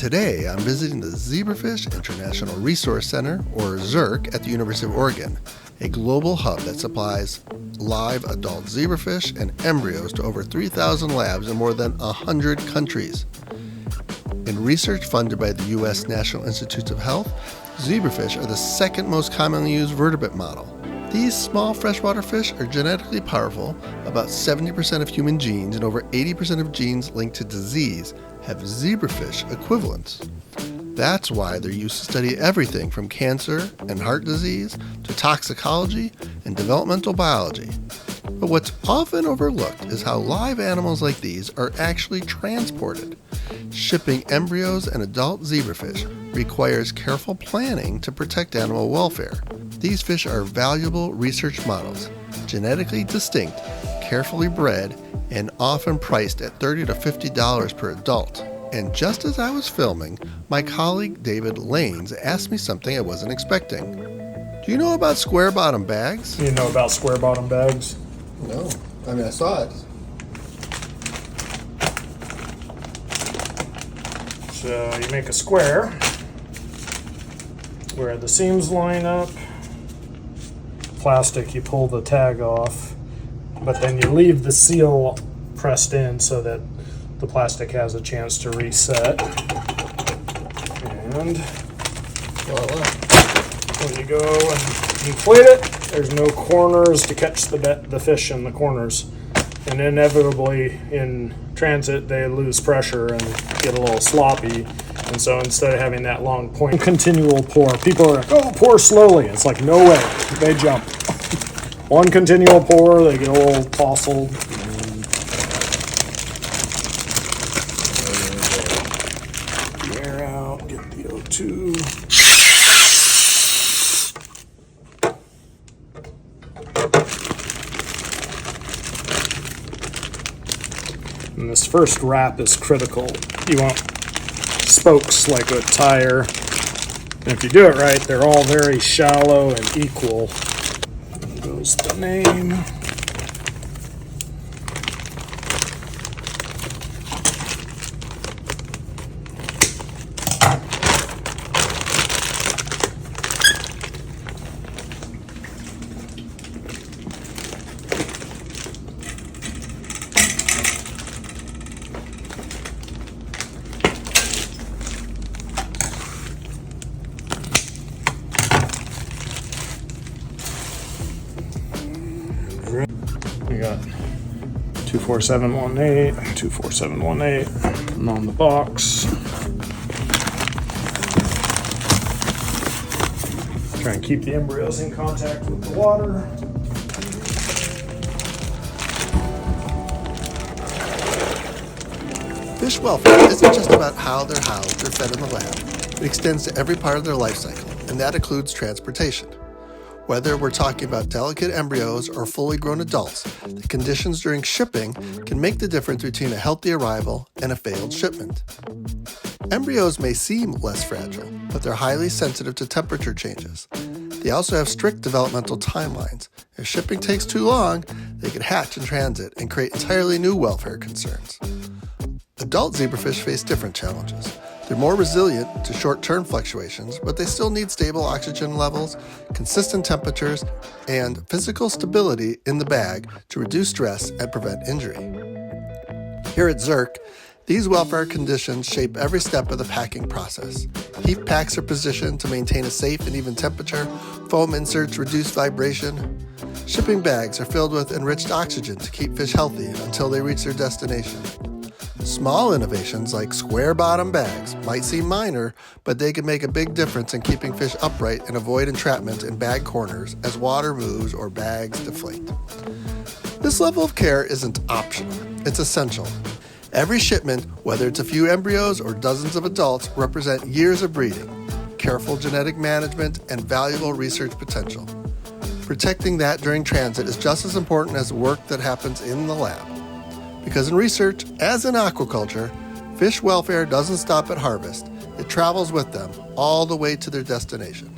Today, I'm visiting the Zebrafish International Resource Center, or ZIRC, at the University of Oregon, a global hub that supplies live adult zebrafish and embryos to over 3,000 labs in more than 100 countries. In research funded by the U.S. National Institutes of Health, zebrafish are the second most commonly used vertebrate model. These small freshwater fish are genetically powerful. About 70% of human genes and over 80% of genes linked to disease have zebrafish equivalents. That's why they're used to study everything from cancer and heart disease to toxicology and developmental biology. But what's often overlooked is how live animals like these are actually transported. Shipping embryos and adult zebrafish requires careful planning to protect animal welfare. These fish are valuable research models, genetically distinct, carefully bred, and often priced at $30 to $50 per adult. And just as I was filming, my colleague David Lanes asked me something I wasn't expecting. Do you know about square bottom bags? You know about square bottom bags? No. I saw it. So you make a square where the seams line up. Plastic, you pull the tag off, but then you leave the seal pressed in so that the plastic has a chance to reset. And voila. When you go and inflate it, there's no corners to catch the fish in the corners. And inevitably in transit they lose pressure and get a little sloppy. And so instead of having that long point, continual pour, people are like, oh, pour slowly. It's like, no way, they jump. One continual pour, they get a little tousled. Air out, get the O2. And this first wrap is critical. You want spokes like a tire. And if you do it right, they're all very shallow and equal. There goes the name. We got 24718, 24718, and on the box. Try and keep the embryos in contact with the water. Fish welfare isn't just about how they're housed or fed in the lab. It extends to every part of their life cycle, and that includes transportation. Whether we're talking about delicate embryos or fully grown adults, the conditions during shipping can make the difference between a healthy arrival and a failed shipment. Embryos may seem less fragile, but they're highly sensitive to temperature changes. They also have strict developmental timelines. If shipping takes too long, they could hatch in transit and create entirely new welfare concerns. Adult zebrafish face different challenges. They're more resilient to short-term fluctuations, but they still need stable oxygen levels, consistent temperatures, and physical stability in the bag to reduce stress and prevent injury. Here at ZIRC, these welfare conditions shape every step of the packing process. Heat packs are positioned to maintain a safe and even temperature, foam inserts reduce vibration. Shipping bags are filled with enriched oxygen to keep fish healthy until they reach their destination. Small innovations like square bottom bags might seem minor, but they can make a big difference in keeping fish upright and avoid entrapment in bag corners as water moves or bags deflate. This level of care isn't optional, it's essential. Every shipment, whether it's a few embryos or dozens of adults, represent years of breeding, careful genetic management, and valuable research potential. Protecting that during transit is just as important as the work that happens in the lab. Because in research, as in aquaculture, fish welfare doesn't stop at harvest. It travels with them all the way to their destination.